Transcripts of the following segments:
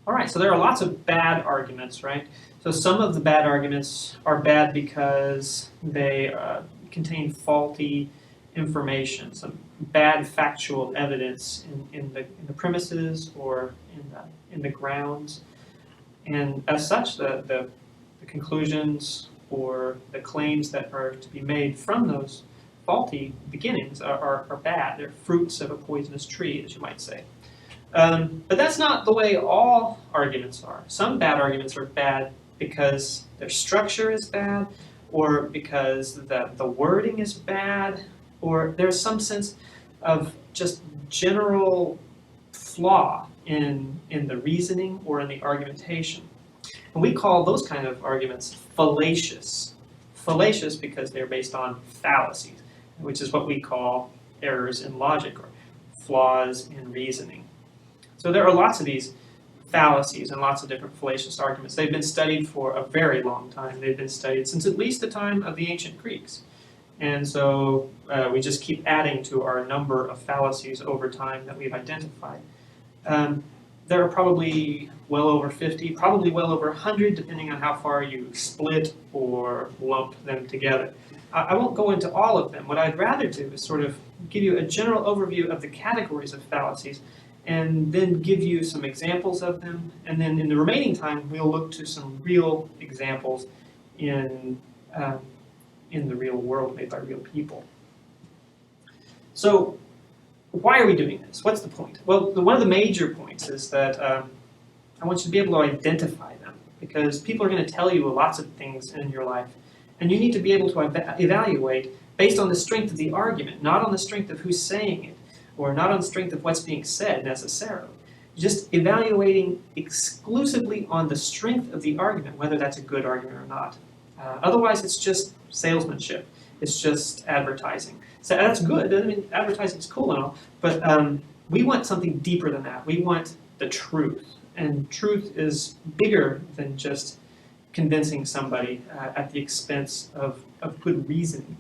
All right, so there are lots of bad arguments, right? So some of the bad arguments are bad because they contain faulty information, some bad factual evidence in the premises or in the grounds. And as such, the conclusions or the claims that are to be made from those faulty beginnings are bad. They're fruits of a poisonous tree, as you might say. But that's not the way all arguments are. Some bad arguments are bad because their structure is bad, or because the wording is bad, or there's some sense of just general flaw in the reasoning or in the argumentation. And we call those kind of arguments fallacious. Fallacious because they're based on fallacies, which is what we call errors in logic or flaws in reasoning. So there are lots of these fallacies and lots of different fallacious arguments. They've been studied for a very long time. They've been studied since at least the time of the ancient Greeks. And so we just keep adding to our number of fallacies over time that we've identified. There are probably well over 50, probably well over 100, depending on how far you split or lump them together. I won't go into all of them. What I'd rather do is sort of give you a general overview of the categories of fallacies, and then give you some examples of them. And then in the remaining time, we'll look to some real examples in the real world made by real people. So why are we doing this? What's the point? Well, one of the major points is that I want you to be able to identify them, because people are going to tell you lots of things in your life, and you need to be able to evaluate based on the strength of the argument, not on the strength of who's saying it, or not on the strength of what's being said necessarily. Just evaluating exclusively on the strength of the argument, whether that's a good argument or not. Otherwise, it's just salesmanship. It's just advertising. So that's good. I mean, advertising is cool and all, but we want something deeper than that. We want the truth. And truth is bigger than just convincing somebody at the expense of good reasoning.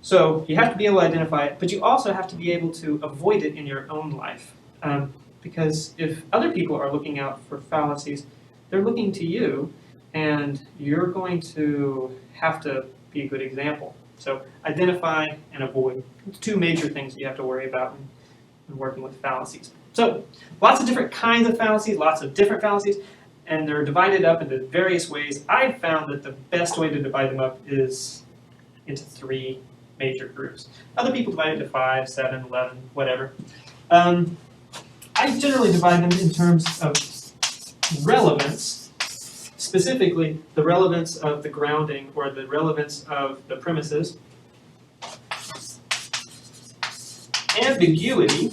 So you have to be able to identify it, but you also have to be able to avoid it in your own life. Because if other people are looking out for fallacies, they're looking to you, and you're going to have to be a good example. So identify and avoid. Two major things you have to worry about when working with fallacies. So lots of different kinds of fallacies, lots of different fallacies, and they're divided up into various ways. I've found that the best way to divide them up is into three major groups. Other people divide it into 5, 7, 11, whatever. I generally divide them in terms of relevance, specifically the relevance of the grounding or the relevance of the premises, ambiguity,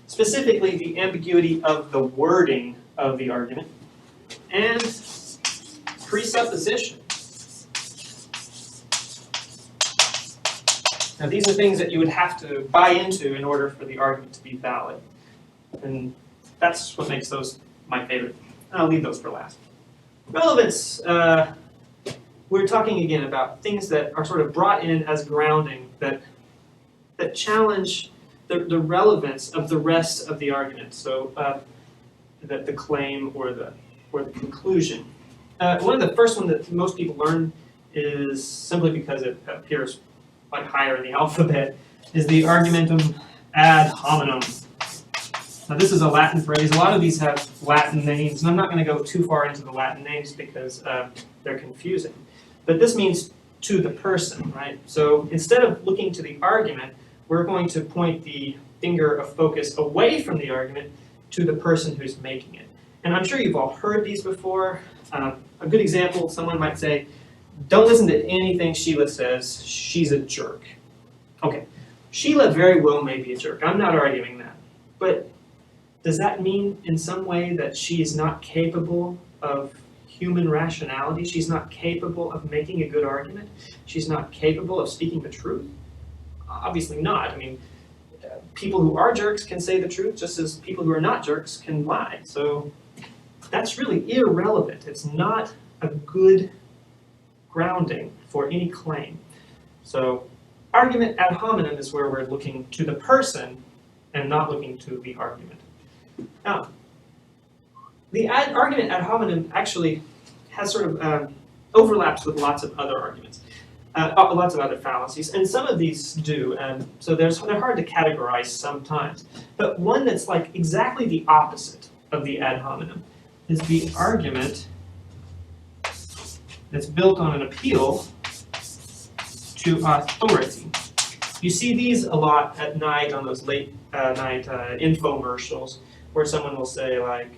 specifically the ambiguity of the wording of the argument, and presupposition. Now, these are things that you would have to buy into in order for the argument to be valid. And that's what makes those my favorite. I'll leave those for last. Relevance. We're talking again about things that are sort of brought in as grounding that challenge the relevance of the rest of the argument. So the claim or the conclusion. One of the first ones that most people learn is simply because it appears like higher in the alphabet, is the argumentum ad hominem. Now this is a Latin phrase. A lot of these have Latin names, and I'm not going to go too far into the Latin names because they're confusing. But this means to the person, right? So instead of looking to the argument, we're going to point the finger of focus away from the argument to the person who's making it. And I'm sure you've all heard these before. A good example, someone might say, don't listen to anything Sheila says, she's a jerk. Okay, Sheila very well may be a jerk. I'm not arguing that. But does that mean in some way that she is not capable of human rationality? She's not capable of making a good argument? She's not capable of speaking the truth? Obviously not. I mean, people who are jerks can say the truth just as people who are not jerks can lie. So that's really irrelevant. It's not a good grounding for any claim. So argument ad hominem is where we're looking to the person and not looking to the argument. Now, The argument ad hominem actually has sort of overlaps with lots of other arguments, lots of other fallacies, and some of these do, and so they're hard to categorize sometimes. But one that's like exactly the opposite of the ad hominem is the argument that's built on an appeal to authority. You see these a lot at night on those late night infomercials where someone will say like,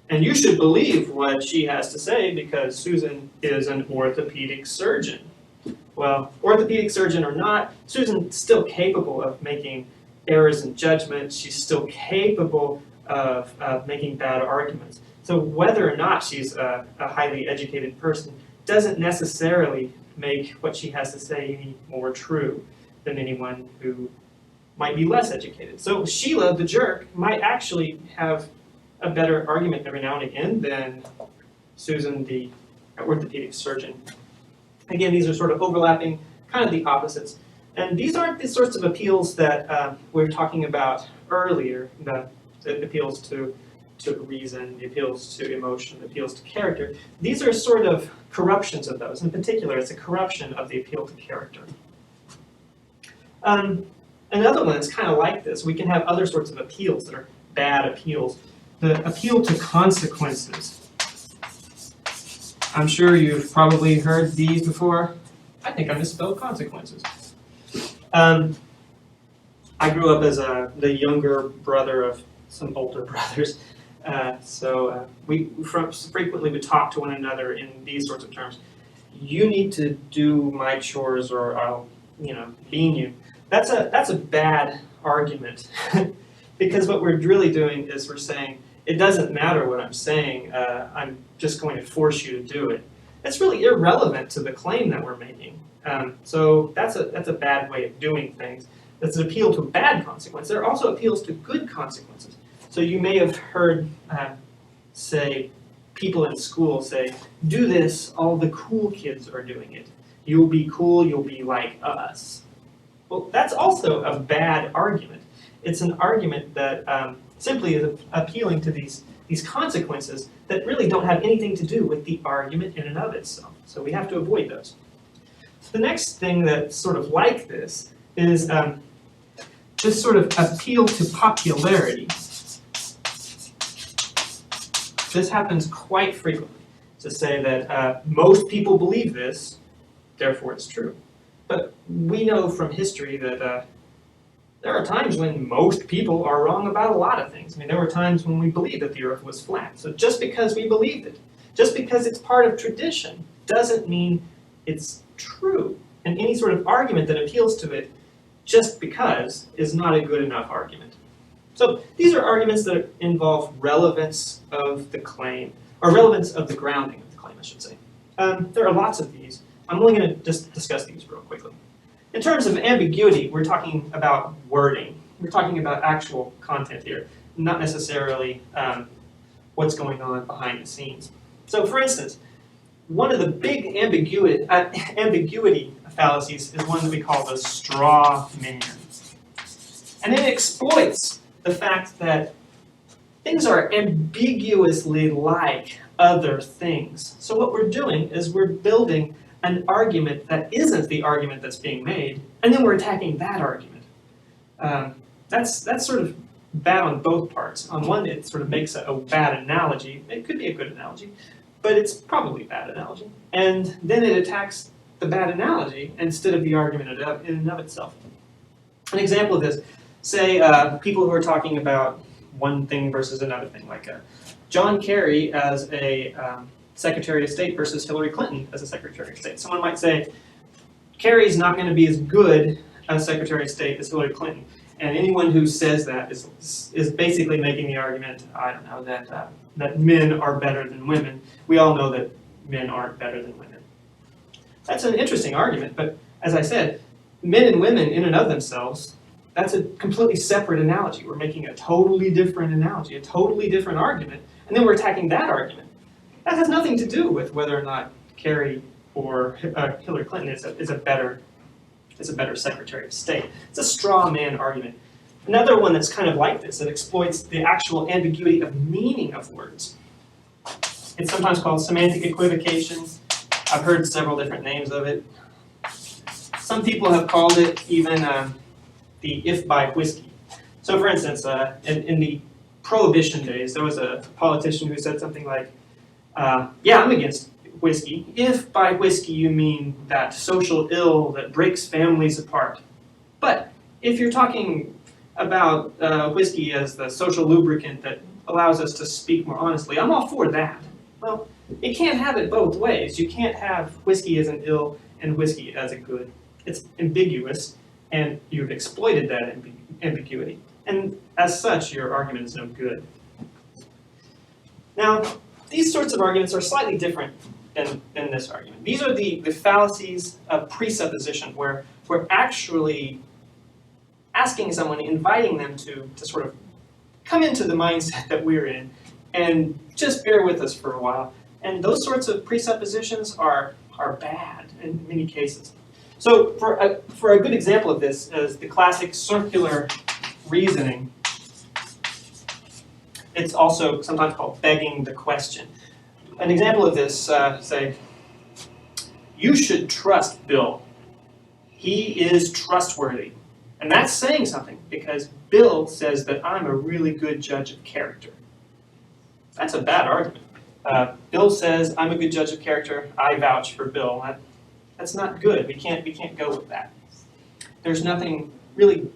and you should believe what she has to say because Susan is an orthopedic surgeon. Well, orthopedic surgeon or not, Susan's still capable of making errors in judgment. She's still capable of making bad arguments. So whether or not she's a highly educated person doesn't necessarily make what she has to say any more true than anyone who might be less educated. So Sheila, the jerk, might actually have a better argument every now and again than Susan, the orthopedic surgeon. Again, these are sort of overlapping, kind of the opposites. And these aren't the sorts of appeals that we were talking about earlier, the appeals to reason, the appeals to emotion, the appeals to character. These are sort of corruptions of those. In particular, it's a corruption of the appeal to character. Another one that's kind of like this, we can have other sorts of appeals that are bad appeals. The appeal to consequences. I'm sure you've probably heard these before. I think I misspelled consequences. I grew up as the younger brother of some older brothers, so we frequently would talk to one another in these sorts of terms. You need to do my chores, or I'll, bean you. That's a bad argument, because what we're really doing is we're saying it doesn't matter what I'm saying. I'm just going to force you to do it. It's really irrelevant to the claim that we're making. So that's a bad way of doing things. That's an appeal to bad consequences. There are also appeals to good consequences. So you may have heard, say, people in school say, do this, all the cool kids are doing it. You'll be cool, you'll be like us. Well, that's also a bad argument. It's an argument that simply is appealing to these consequences that really don't have anything to do with the argument in and of itself. So we have to avoid those. The next thing that's sort of like this is this sort of appeal to popularity. This happens quite frequently, to say that most people believe this, therefore it's true. But we know from history that there are times when most people are wrong about a lot of things. I mean, there were times when we believed that the earth was flat. So just because we believed it, just because it's part of tradition, doesn't mean it's true. And any sort of argument that appeals to it just because is not a good enough argument. So these are arguments that involve relevance of the claim, or relevance of the grounding of the claim, I should say. There are lots of these. I'm only going to just discuss these real quickly. In terms of ambiguity, we're talking about wording. We're talking about actual content here, not necessarily what's going on behind the scenes. So for instance, one of the big ambiguity fallacies is one that we call the straw man. And it exploits the fact that things are ambiguously like other things. So what we're doing is we're building an argument that isn't the argument that's being made, and then we're attacking that argument. That's sort of bad on both parts. On one, it sort of makes a bad analogy. It could be a good analogy, but it's probably a bad analogy. And then it attacks the bad analogy instead of the argument in and of itself. An example of this, say people who are talking about one thing versus another thing, like John Kerry as a Secretary of State versus Hillary Clinton as a Secretary of State. Someone might say, Kerry's not going to be as good as Secretary of State as Hillary Clinton. And anyone who says that is basically making the argument, I don't know, that men are better than women. We all know that men aren't better than women. That's an interesting argument, but as I said, men and women in and of themselves, that's a completely separate analogy. We're making a totally different analogy, a totally different argument, and then we're attacking that argument. That has nothing to do with whether or not Kerry or Hillary Clinton is a better Secretary of State. It's a straw man argument. Another one that's kind of like this, that exploits the actual ambiguity of meaning of words. It's sometimes called semantic equivocation. I've heard several different names of it. Some people have called it even the if by whiskey. So for instance, in the Prohibition days, there was a politician who said something like, yeah, I'm against whiskey, if by whiskey you mean that social ill that breaks families apart. But if you're talking about whiskey as the social lubricant that allows us to speak more honestly, I'm all for that. Well, you can't have it both ways. You can't have whiskey as an ill and whiskey as a good. It's ambiguous, and you've exploited that ambiguity. And as such, your argument is no good. Now, these sorts of arguments are slightly different than this argument. These are the fallacies of presupposition, where we're actually asking someone, inviting them to sort of come into the mindset that we're in and just bear with us for a while. And those sorts of presuppositions are bad in many cases. So for a good example of this is the classic circular reasoning. It's also sometimes called begging the question. An example of this, say, you should trust Bill. He is trustworthy. And that's saying something, because Bill says that I'm a really good judge of character. That's a bad argument. Bill says I'm a good judge of character. I vouch for Bill. That's not good. We can't go with that. There's nothing really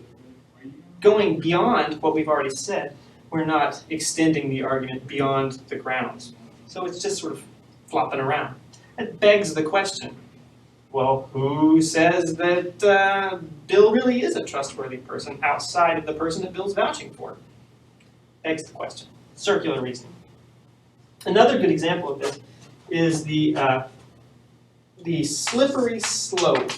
going beyond what we've already said. We're not extending the argument beyond the grounds. So it's just sort of flopping around. It begs the question, well, who says that Bill really is a trustworthy person outside of the person that Bill's vouching for? Begs the question. Circular reasoning. Another good example of this is the slippery slope.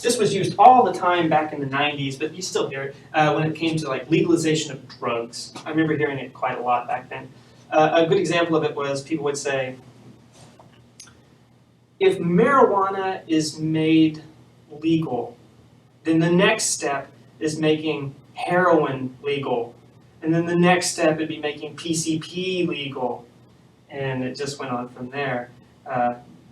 This was used all the time back in the 90s, but you still hear it when it came to like legalization of drugs. I remember hearing it quite a lot back then. A good example of it was people would say, if marijuana is made legal, then the next step is making heroin legal. And then the next step would be making PCP legal. And it just went on from there.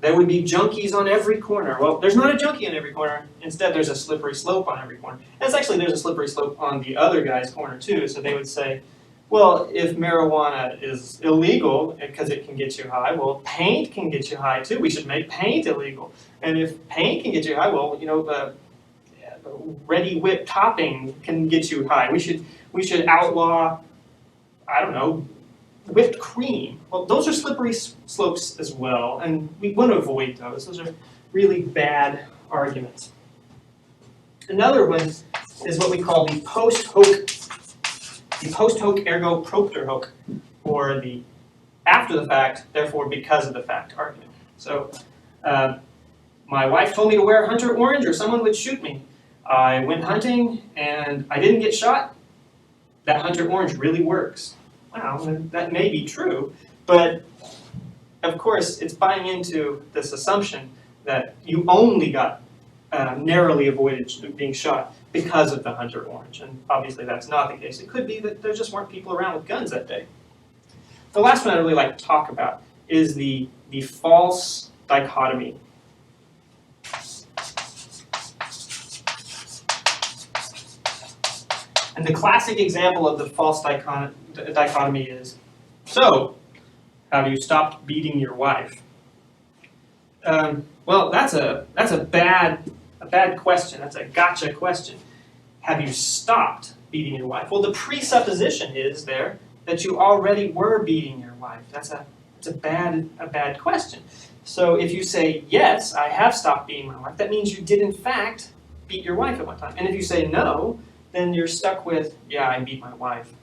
There would be junkies on every corner. Well, there's not a junkie on every corner. Instead, there's a slippery slope on every corner. And there's a slippery slope on the other guy's corner, too. So they would say, well, if marijuana is illegal because it can get you high, well, paint can get you high, too. We should make paint illegal. And if paint can get you high, well, ready whipped topping can get you high. We should outlaw, I don't know, whipped cream. Well, those are slippery slopes as well, and we want to avoid those. Those are really bad arguments. Another one is what we call the post hoc ergo propter hoc, or the after the fact, therefore because of the fact argument. So, my wife told me to wear hunter orange or someone would shoot me. I went hunting and I didn't get shot. That hunter orange really works. Wow, that may be true, but of course it's buying into this assumption that you only got narrowly avoided being shot because of the hunter orange, and obviously that's not the case. It could be that there just weren't people around with guns that day. The last one I'd really like to talk about is the false dichotomy. And the classic example of the false dichotomy is, so, have you stopped beating your wife? Well, that's a bad question. That's a gotcha question. Have you stopped beating your wife? Well, the presupposition is there that you already were beating your wife. That's a bad question. So if you say, yes, I have stopped beating my wife, that means you did in fact beat your wife at one time. And if you say no, then you're stuck with, yeah, I beat my wife.